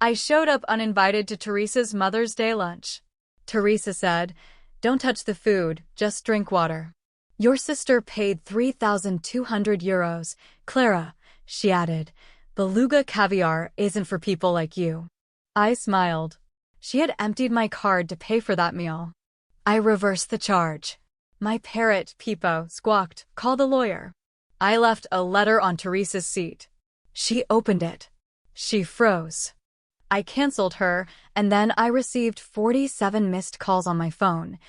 I showed up uninvited to Teresa's Mother's Day lunch. Teresa said, "Don't touch the food, just drink water." "Your sister paid 3,200 euros, Clara," she added. "Beluga caviar isn't for people like you." I smiled. She had emptied my card to pay for that meal. I reversed the charge. My parrot, Pipo, squawked, "Call the lawyer." I left a letter on Teresa's seat. She opened it. She froze. I canceled her, and then I received 47 missed calls on my phone.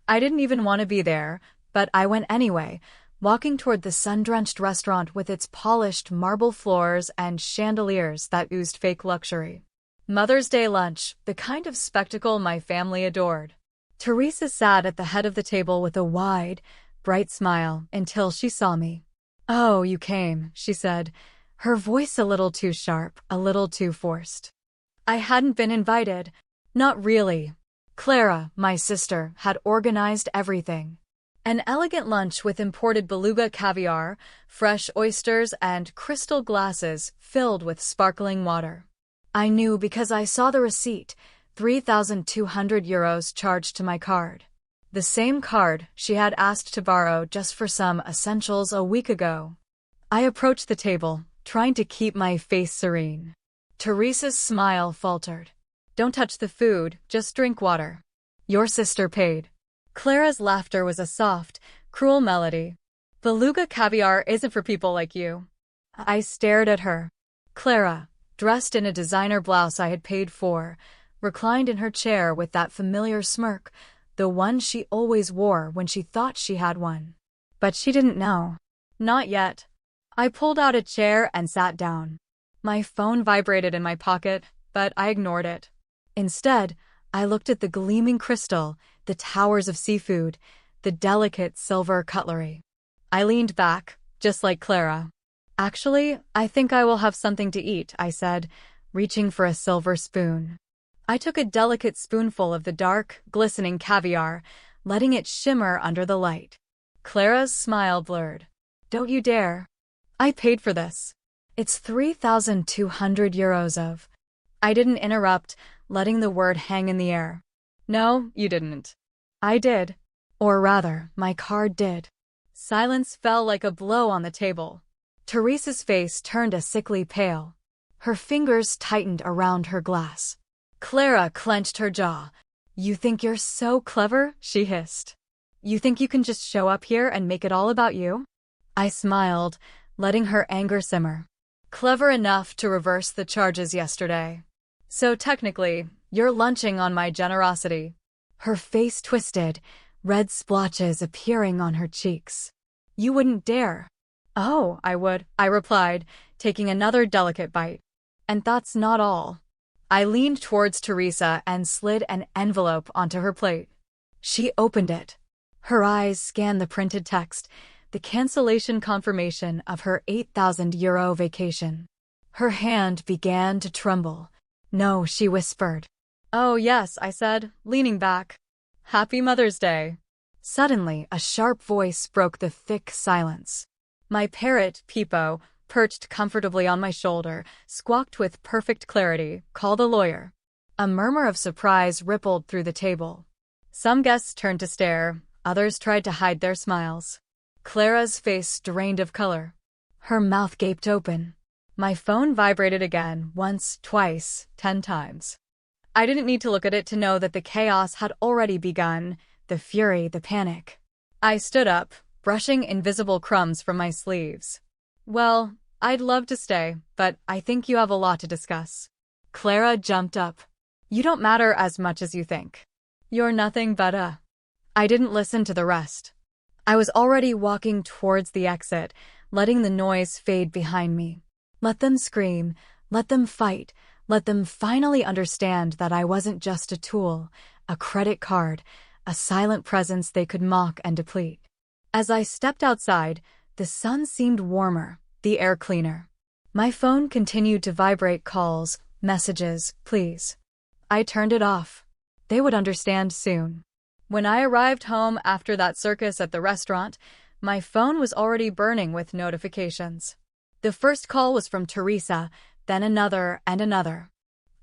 I didn't even want to be there, but I went anyway, walking toward the sun-drenched restaurant with its polished marble floors and chandeliers that oozed fake luxury. Mother's Day lunch, the kind of spectacle my family adored. Teresa sat at the head of the table with a wide, bright smile until she saw me. "Oh, you came," she said, her voice a little too sharp, a little too forced. I hadn't been invited. Not really. Clara, my sister, had organized everything. An elegant lunch with imported beluga caviar, fresh oysters, and crystal glasses filled with sparkling water. I knew because I saw the receipt, 3,200 euros charged to my card. The same card she had asked to borrow just for some essentials a week ago. I approached the table, trying to keep my face serene. Teresa's smile faltered. "Don't touch the food, just drink water. Your sister paid." Clara's laughter was a soft, cruel melody. "Beluga caviar isn't for people like you." I stared at her. Clara, dressed in a designer blouse I had paid for, reclined in her chair with that familiar smirk, the one she always wore when she thought she had one. But she didn't know. Not yet. I pulled out a chair and sat down. My phone vibrated in my pocket, but I ignored it. Instead, I looked at the gleaming crystal, the towers of seafood, the delicate silver cutlery. I leaned back, just like Clara. "Actually, I think I will have something to eat," I said, reaching for a silver spoon. I took a delicate spoonful of the dark, glistening caviar, letting it shimmer under the light. Clara's smile blurred. "Don't you dare. I paid for this. It's 3,200 euros of..." I didn't interrupt, letting the word hang in the air. "No, you didn't." "I did. Or rather, my card did." Silence fell like a blow on the table. Teresa's face turned a sickly pale. Her fingers tightened around her glass. Clara clenched her jaw. "You think you're so clever?" she hissed. "You think you can just show up here and make it all about you?" I smiled, letting her anger simmer. "Clever enough to reverse the charges yesterday. So technically, you're lunching on my generosity." Her face twisted, red splotches appearing on her cheeks. "You wouldn't dare." "Oh, I would," I replied, taking another delicate bite. "And that's not all." I leaned towards Teresa and slid an envelope onto her plate. She opened it. Her eyes scanned the printed text, the cancellation confirmation of her 8,000 euro vacation. Her hand began to tremble. "No," she whispered. "Oh, yes," I said, leaning back. "Happy Mother's Day." Suddenly, a sharp voice broke the thick silence. My parrot, Pipo, perched comfortably on my shoulder, squawked with perfect clarity, "Call the lawyer." A murmur of surprise rippled through the table. Some guests turned to stare, others tried to hide their smiles. Clara's face drained of color. Her mouth gaped open. My phone vibrated again, once, twice, 10 times. I didn't need to look at it to know that the chaos had already begun, the fury, the panic. I stood up, brushing invisible crumbs from my sleeves. "Well, I'd love to stay, but I think you have a lot to discuss." Clara jumped up. "You don't matter as much as you think. You're nothing but a..." I didn't listen to the rest. I was already walking towards the exit, letting the noise fade behind me. Let them scream, let them fight, let them finally understand that I wasn't just a tool, a credit card, a silent presence they could mock and deplete. As I stepped outside, the sun seemed warmer, the air cleaner. My phone continued to vibrate calls, messages, pleas. I turned it off. They would understand soon. When I arrived home after that circus at the restaurant, my phone was already burning with notifications. The first call was from Teresa, then another and another.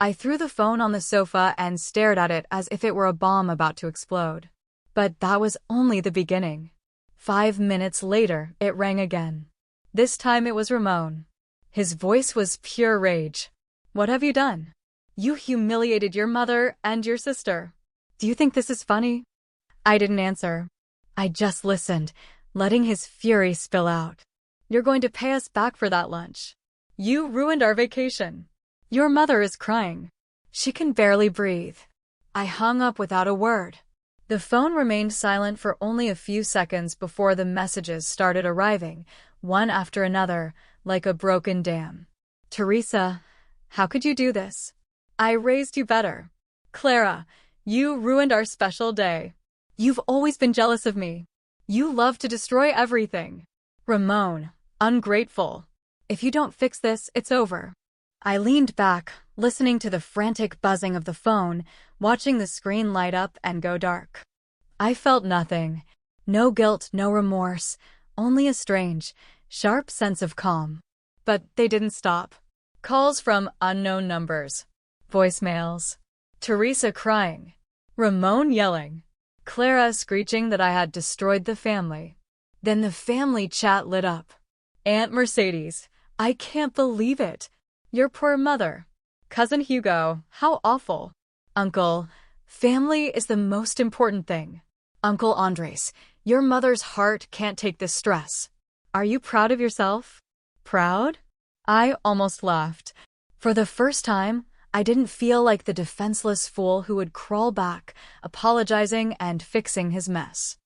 I threw the phone on the sofa and stared at it as if it were a bomb about to explode. But that was only the beginning. 5 minutes later, it rang again. This time it was Ramon. His voice was pure rage. "What have you done? You humiliated your mother and your sister. Do you think this is funny?" I didn't answer. I just listened, letting his fury spill out. "You're going to pay us back for that lunch. You ruined our vacation. Your mother is crying. She can barely breathe." I hung up without a word. The phone remained silent for only a few seconds before the messages started arriving, one after another, like a broken dam. "Teresa, how could you do this? I raised you better. Clara, you ruined our special day. You've always been jealous of me. You love to destroy everything. Ramon, ungrateful. If you don't fix this, it's over." I leaned back, listening to the frantic buzzing of the phone, watching the screen light up and go dark. I felt nothing. No guilt, no remorse, only a strange, sharp sense of calm. But they didn't stop. Calls from unknown numbers. Voicemails. Teresa crying. Ramon yelling. Clara screeching that I had destroyed the family. Then the family chat lit up. "Aunt Mercedes, I can't believe it. Your poor mother. Cousin Hugo, how awful. Uncle, family is the most important thing. Uncle Andres, your mother's heart can't take this stress. Are you proud of yourself?" Proud? I almost laughed. For the first time, I didn't feel like the defenseless fool who would crawl back, apologizing and fixing his mess.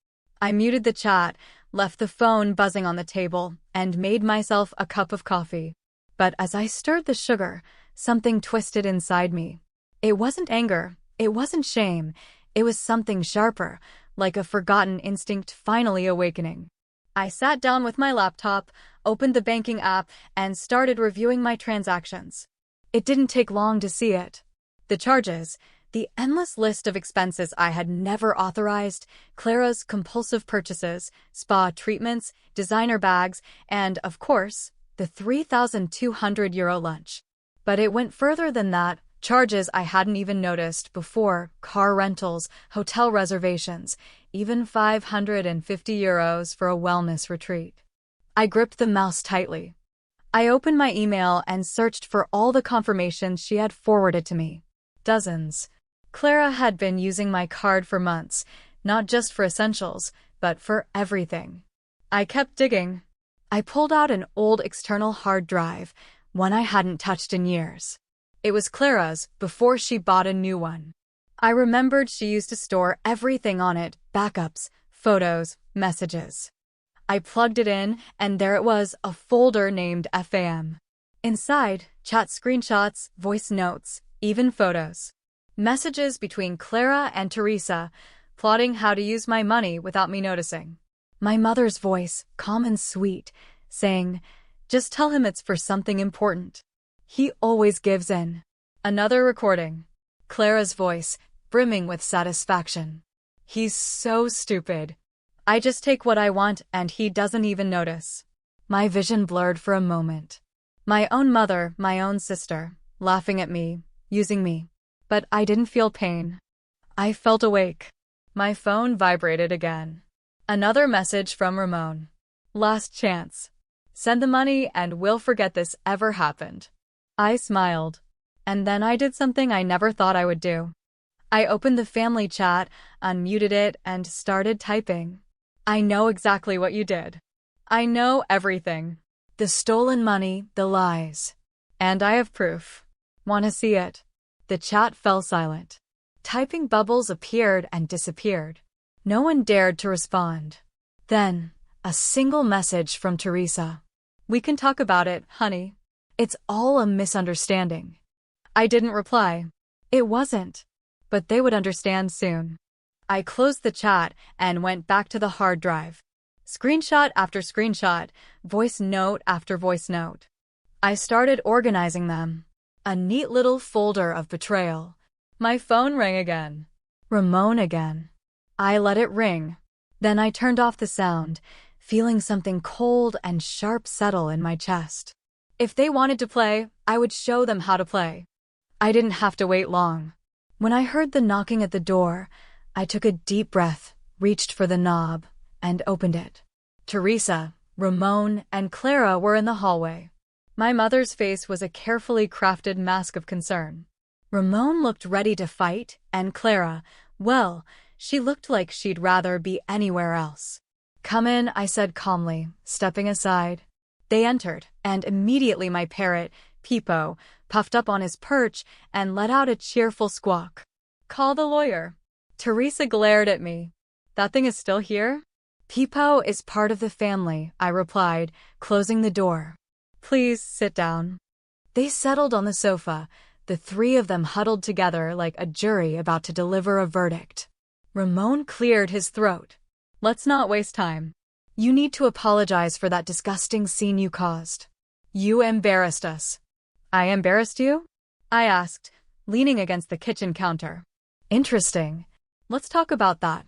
I muted the chat, left the phone buzzing on the table, and made myself a cup of coffee. But as I stirred the sugar, something twisted inside me. It wasn't anger, it wasn't shame, it was something sharper, like a forgotten instinct finally awakening. I sat down with my laptop, opened the banking app, and started reviewing my transactions. It didn't take long to see it. The charges, the endless list of expenses I had never authorized, Clara's compulsive purchases, spa treatments, designer bags, and, of course, the €3,200 lunch. But it went further than that. Charges I hadn't even noticed before, car rentals, hotel reservations, even €550 for a wellness retreat. I gripped the mouse tightly. I opened my email and searched for all the confirmations she had forwarded to me. Dozens. Clara had been using my card for months, not just for essentials, but for everything. I kept digging. I pulled out an old external hard drive, one I hadn't touched in years. It was Clara's before she bought a new one. I remembered she used to store everything on it, backups, photos, messages. I plugged it in, and there it was, a folder named FAM. Inside, chat screenshots, voice notes, even photos. Messages between Clara and Teresa, plotting how to use my money without me noticing. My mother's voice, calm and sweet, saying, "Just tell him it's for something important. He always gives in." Another recording. Clara's voice, brimming with satisfaction. "He's so stupid. I just take what I want and he doesn't even notice." My vision blurred for a moment. My own mother, my own sister, laughing at me, using me. But I didn't feel pain. I felt awake. My phone vibrated again. Another message from Ramon. "Last chance. Send the money and we'll forget this ever happened." I smiled. And then I did something I never thought I would do. I opened the family chat, unmuted it, and started typing. "I know exactly what you did. I know everything. The stolen money, the lies. And I have proof. Want to see it?" The chat fell silent. Typing bubbles appeared and disappeared. No one dared to respond. Then, a single message from Teresa. "We can talk about it, honey. It's all a misunderstanding." I didn't reply. It wasn't. But they would understand soon. I closed the chat and went back to the hard drive. Screenshot after screenshot, voice note after voice note. I started organizing them. A neat little folder of betrayal. My phone rang again. Ramon again. I let it ring. Then I turned off the sound, feeling something cold and sharp settle in my chest. If they wanted to play, I would show them how to play. I didn't have to wait long. When I heard the knocking at the door, I took a deep breath, reached for the knob, and opened it. Teresa, Ramon, and Clara were in the hallway. My mother's face was a carefully crafted mask of concern. Ramon looked ready to fight, and Clara, well, she looked like she'd rather be anywhere else. "Come in," I said calmly, stepping aside. They entered, and immediately my parrot, Pipo, puffed up on his perch and let out a cheerful squawk. "Call the lawyer." Teresa glared at me. "That thing is still here?" "Pipo is part of the family," I replied, closing the door. "Please sit down." They settled on the sofa, the three of them huddled together like a jury about to deliver a verdict. Ramon cleared his throat. "Let's not waste time. You need to apologize for that disgusting scene you caused. You embarrassed us." "I embarrassed you?" I asked, leaning against the kitchen counter. "Interesting. Let's talk about that."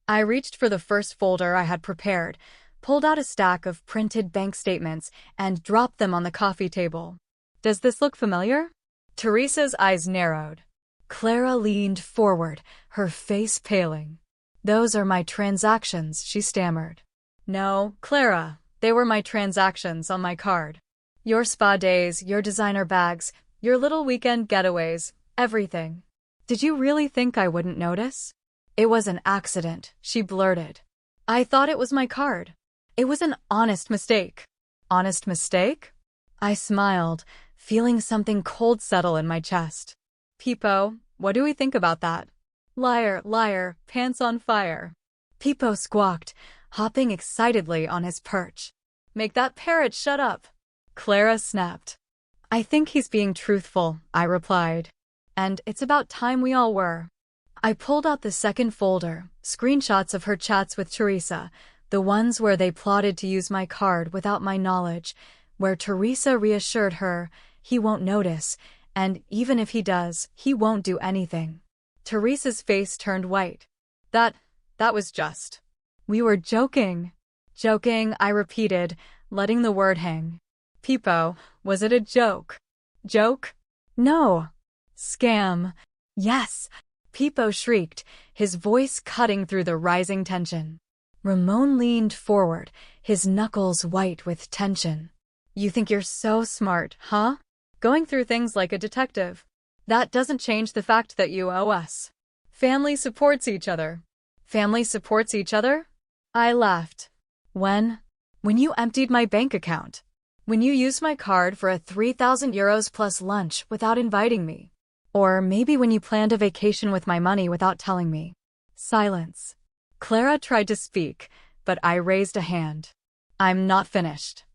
I reached for the first folder I had prepared, pulled out a stack of printed bank statements, and dropped them on the coffee table. "Does this look familiar?" Teresa's eyes narrowed. Clara leaned forward, her face paling. "Those are my transactions," she stammered. "No, Clara, they were my transactions on my card. Your spa days, your designer bags, your little weekend getaways, everything. Did you really think I wouldn't notice?" "It was an accident," she blurted. "I thought it was my card. It was an honest mistake." "Honest mistake?" I smiled, feeling something cold settle in my chest. "Pipo, what do we think about that?" "Liar, liar, pants on fire." Pipo squawked, hopping excitedly on his perch. "Make that parrot shut up." Clara snapped. "I think he's being truthful," I replied. "And it's about time we all were." I pulled out the second folder, screenshots of her chats with Teresa, the ones where they plotted to use my card without my knowledge, where Teresa reassured her, "He won't notice, and even if he does, he won't do anything." Teresa's face turned white. That was just. "We were joking." "Joking," I repeated, letting the word hang. "Pipo, was it a joke?" "Joke? No. Scam. Yes." Pipo shrieked, his voice cutting through the rising tension. Ramon leaned forward, his knuckles white with tension. "You think you're so smart, huh? Going through things like a detective. That doesn't change the fact that you owe us. Family supports each other." "Family supports each other?" I laughed. When you emptied my bank account. When you used my card for a 3,000 euros plus lunch without inviting me. Or maybe when you planned a vacation with my money without telling me." Silence. Clara tried to speak, but I raised a hand. "I'm not finished.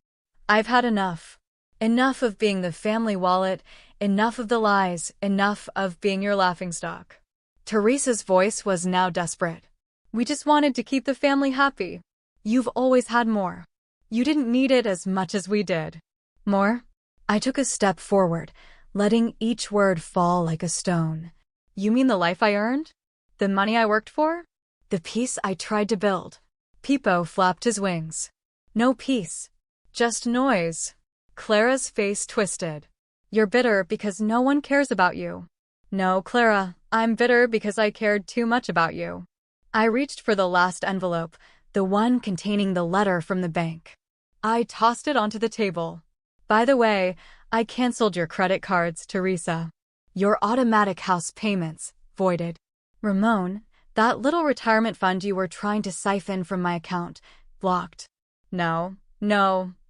I've had enough. Enough of being the family wallet, enough of the lies, enough of being your laughingstock." Teresa's voice was now desperate. "We just wanted to keep the family happy. You've always had more. You didn't need it as much as we did." "More?" I took a step forward, letting each word fall like a stone. "You mean the life I earned? The money I worked for? The peace I tried to build?" Pipo flapped his wings. "No peace. Just noise." Clara's face twisted. "You're bitter because no one cares about you." "No, Clara, I'm bitter because I cared too much about you." I reached for the last envelope, the one containing the letter from the bank. I tossed it onto the table. "By the way, I canceled your credit cards, Teresa. Your automatic house payments, voided. Ramon, that little retirement fund you were trying to siphon from my account, blocked." No,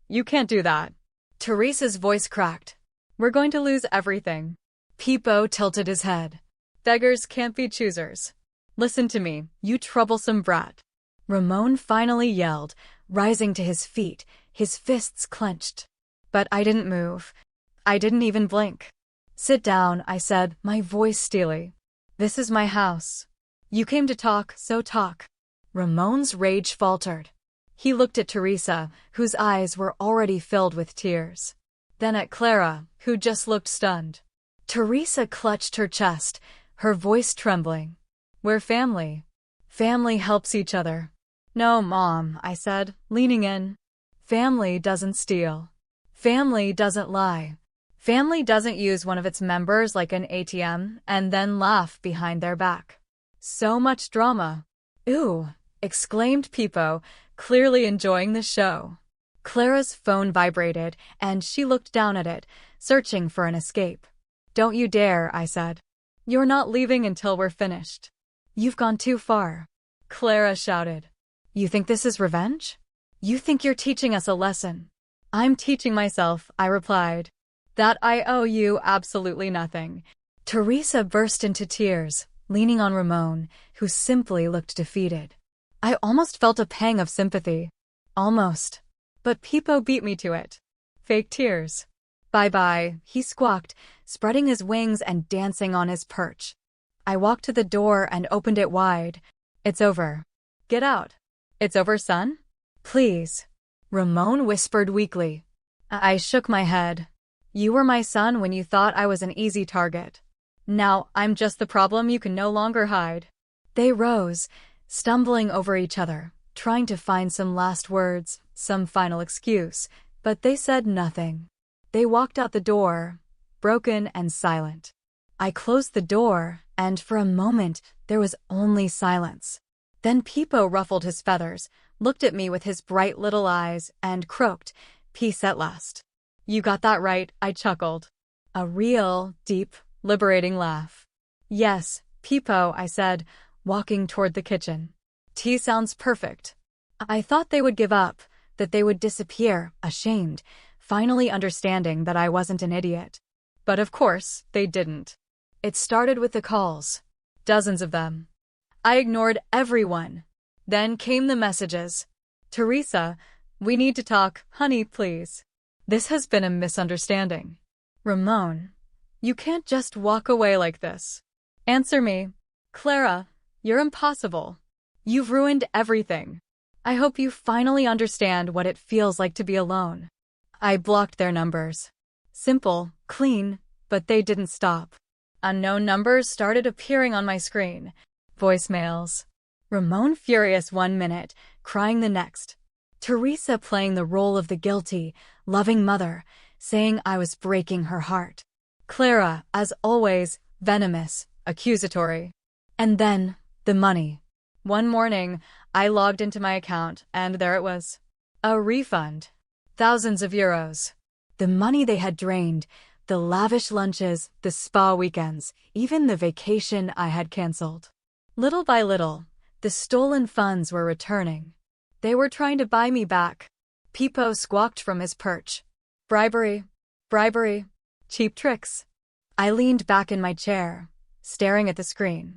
you can't do that." Teresa's voice cracked. "We're going to lose everything." Pipo tilted his head. "Beggars can't be choosers. Listen to me, you troublesome brat." Ramon finally yelled, rising to his feet, his fists clenched. But I didn't move. I didn't even blink. "Sit down," I said, my voice steely. "This is my house. You came to talk, so talk." Ramon's rage faltered. He looked at Teresa, whose eyes were already filled with tears. Then at Clara, who just looked stunned. Teresa clutched her chest, her voice trembling. "We're family. Family helps each other." "No, Mom," I said, leaning in. "Family doesn't steal. Family doesn't lie. Family doesn't use one of its members like an ATM and then laugh behind their back. So much drama. Ooh, exclaimed Pipo, clearly enjoying the show. Clara's phone vibrated, and she looked down at it, searching for an escape. Don't you dare, I said. You're not leaving until we're finished. You've gone too far. Clara shouted. You think this is revenge? You think you're teaching us a lesson? I'm teaching myself, I replied. That I owe you absolutely nothing. Teresa burst into tears, leaning on Ramon, who simply looked defeated. I almost felt a pang of sympathy. Almost. But Pipo beat me to it. Fake tears. Bye-bye, he squawked, spreading his wings and dancing on his perch. I walked to the door and opened it wide. It's over. Get out. It's over, son? Please. Ramon whispered weakly. I shook my head. You were my son when you thought I was an easy target. Now I'm just the problem you can no longer hide. They rose, stumbling over each other, trying to find some last words, some final excuse, but they said nothing. They walked out the door, broken and silent. I closed the door, and for a moment there was only silence. Then Pipo ruffled his feathers, looked at me with his bright little eyes, and croaked, "Peace at last." You got that right, I chuckled. A real, deep, liberating laugh. Yes, Pipo, I said, walking toward the kitchen. Tea sounds perfect. I thought they would give up, that they would disappear, ashamed, finally understanding that I wasn't an idiot. But of course, they didn't. It started with the calls. Dozens of them. I ignored everyone. Then came the messages. Teresa, we need to talk, honey, please. This has been a misunderstanding. Ramon, you can't just walk away like this. Answer me. Clara, you're impossible. You've ruined everything. I hope you finally understand what it feels like to be alone. I blocked their numbers. Simple, clean, but they didn't stop. Unknown numbers started appearing on my screen. Voicemails. Ramon furious 1 minute, crying the next. Teresa playing the role of the guilty, loving mother, saying I was breaking her heart. Clara, as always, venomous, accusatory. And then, the money. One morning, I logged into my account, and there it was. A refund. Thousands of euros. The money they had drained, the lavish lunches, the spa weekends, even the vacation I had cancelled. Little by little, the stolen funds were returning. They were trying to buy me back. Pipo squawked from his perch. Bribery. Bribery. Cheap tricks. I leaned back in my chair, staring at the screen.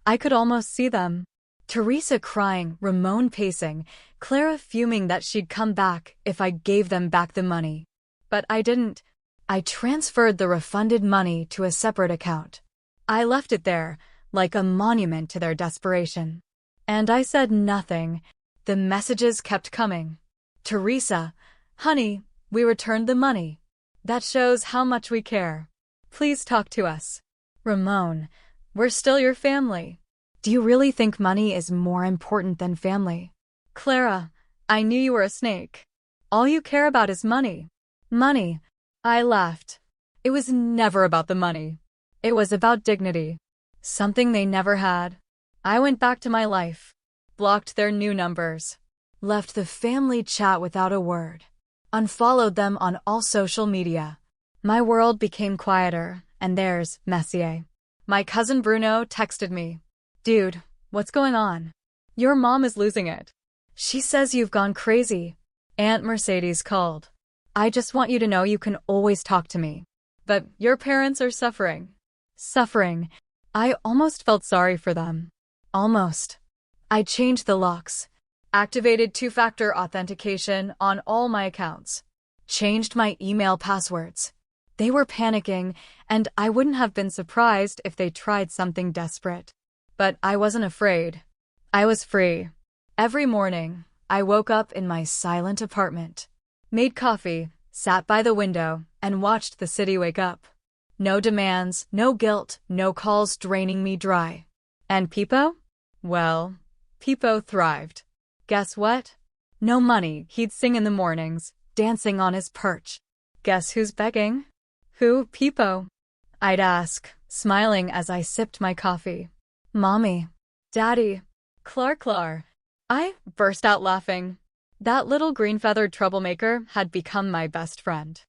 I could almost see them. Teresa crying, Ramon pacing, Clara fuming that she'd come back if I gave them back the money. But I didn't. I transferred the refunded money to a separate account. I left it there, like a monument to their desperation. And I said nothing. The messages kept coming. Teresa, honey, we returned the money. That shows how much we care. Please talk to us. Ramon, we're still your family. Do you really think money is more important than family? Clara, I knew you were a snake. All you care about is money. Money. I laughed. It was never about the money. It was about dignity. Something they never had. I went back to my life. Blocked their new numbers. Left the family chat without a word. Unfollowed them on all social media. My world became quieter, and theirs messier. My cousin Bruno texted me. Dude, what's going on? Your mom is losing it. She says you've gone crazy. Aunt Mercedes called. I just want you to know you can always talk to me. But your parents are suffering. Suffering. I almost felt sorry for them. Almost. I changed the locks. Activated two-factor authentication on all my accounts. Changed my email passwords. They were panicking, and I wouldn't have been surprised if they tried something desperate. But I wasn't afraid. I was free. Every morning, I woke up in my silent apartment. Made coffee, sat by the window, and watched the city wake up. No demands, no guilt, no calls draining me dry. And Pipo? Well, Pipo thrived. Guess what? No money, he'd sing in the mornings, dancing on his perch. Guess who's begging? Who, Peepo? I'd ask, smiling as I sipped my coffee. Mommy. Daddy. Clar. I burst out laughing. That little green-feathered troublemaker had become my best friend.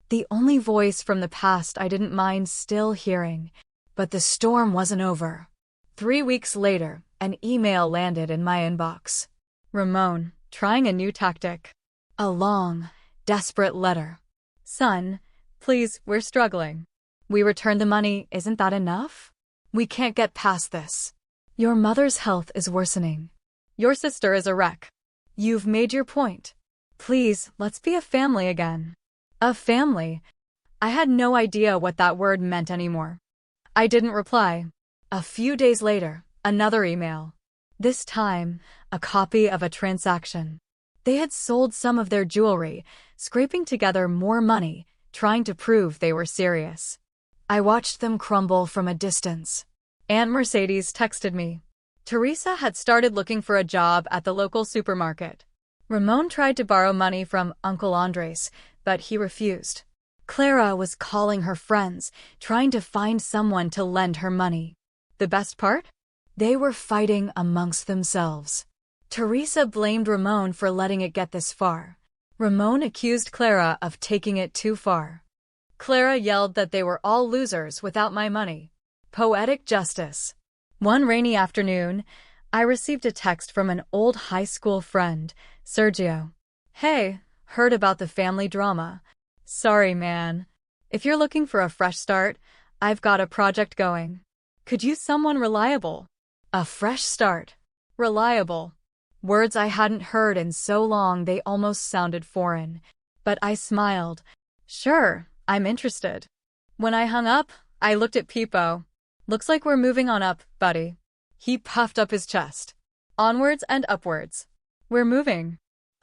The only voice from the past I didn't mind still hearing. But the storm wasn't over. 3 weeks later, an email landed in my inbox. Ramon, trying a new tactic. A long, desperate letter. Son, please, we're struggling. We returned the money, isn't that enough? We can't get past this. Your mother's health is worsening. Your sister is a wreck. You've made your point. Please, let's be a family again. A family? I had no idea what that word meant anymore. I didn't reply. A few days later, another email. This time, a copy of a transaction. They had sold some of their jewelry, scraping together more money, trying to prove they were serious. I watched them crumble from a distance. Aunt Mercedes texted me. Teresa had started looking for a job at the local supermarket. Ramon tried to borrow money from Uncle Andres, but he refused. Clara was calling her friends, trying to find someone to lend her money. The best part? They were fighting amongst themselves. Teresa blamed Ramon for letting it get this far. Ramon accused Clara of taking it too far. Clara yelled that they were all losers without my money. Poetic justice. One rainy afternoon, I received a text from an old high school friend, Sergio. Hey, heard about the family drama. Sorry, man. If you're looking for a fresh start, I've got a project going. Could use someone reliable. A fresh start. Reliable. Words I hadn't heard in so long they almost sounded foreign. But I smiled. Sure, I'm interested. When I hung up, I looked at Peepo. Looks like we're moving on up, buddy. He puffed up his chest. Onwards and upwards. We're moving.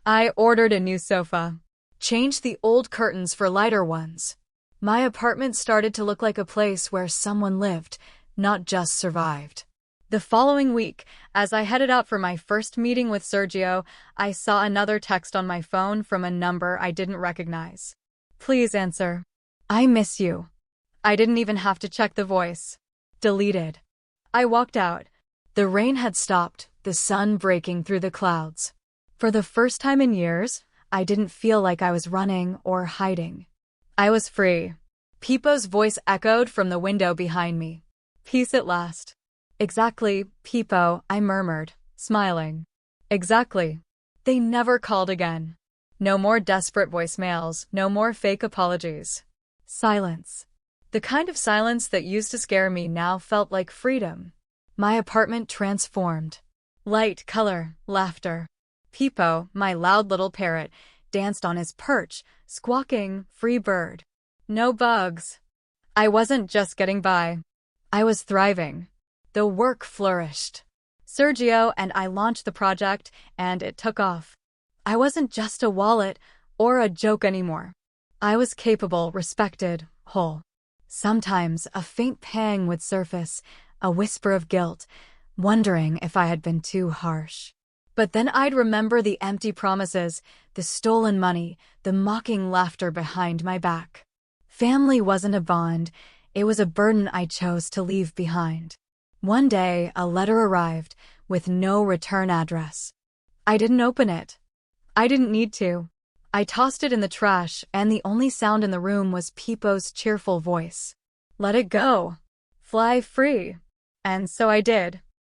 I ordered a new sofa. Changed the old curtains for lighter ones. My apartment started to look like a place where someone lived, not just survived. The following week, as I headed out for my first meeting with Sergio, I saw another text on my phone from a number I didn't recognize. Please answer. I miss you. I didn't even have to check the voice. Deleted. I walked out. The rain had stopped, the sun breaking through the clouds. For the first time in years, I didn't feel like I was running or hiding. I was free. Peepo's voice echoed from the window behind me. Peace at last. Exactly, Peepo, I murmured, smiling. Exactly. They never called again. No more desperate voicemails, no more fake apologies. Silence. The kind of silence that used to scare me now felt like freedom. My apartment transformed. Light, color, laughter. Peepo, my loud little parrot, danced on his perch, squawking, free bird. No bugs. I wasn't just getting by. I was thriving. The work flourished. Sergio and I launched the project, and it took off. I wasn't just a wallet or a joke anymore. I was capable, respected, whole. Sometimes a faint pang would surface, a whisper of guilt, wondering if I had been too harsh. But then I'd remember the empty promises, the stolen money, the mocking laughter behind my back. Family wasn't a bond, it was a burden I chose to leave behind. One day, a letter arrived, with no return address. I didn't open it. I didn't need to. I tossed it in the trash, and the only sound in the room was Peepo's cheerful voice. Let it go. Fly free. And so I did.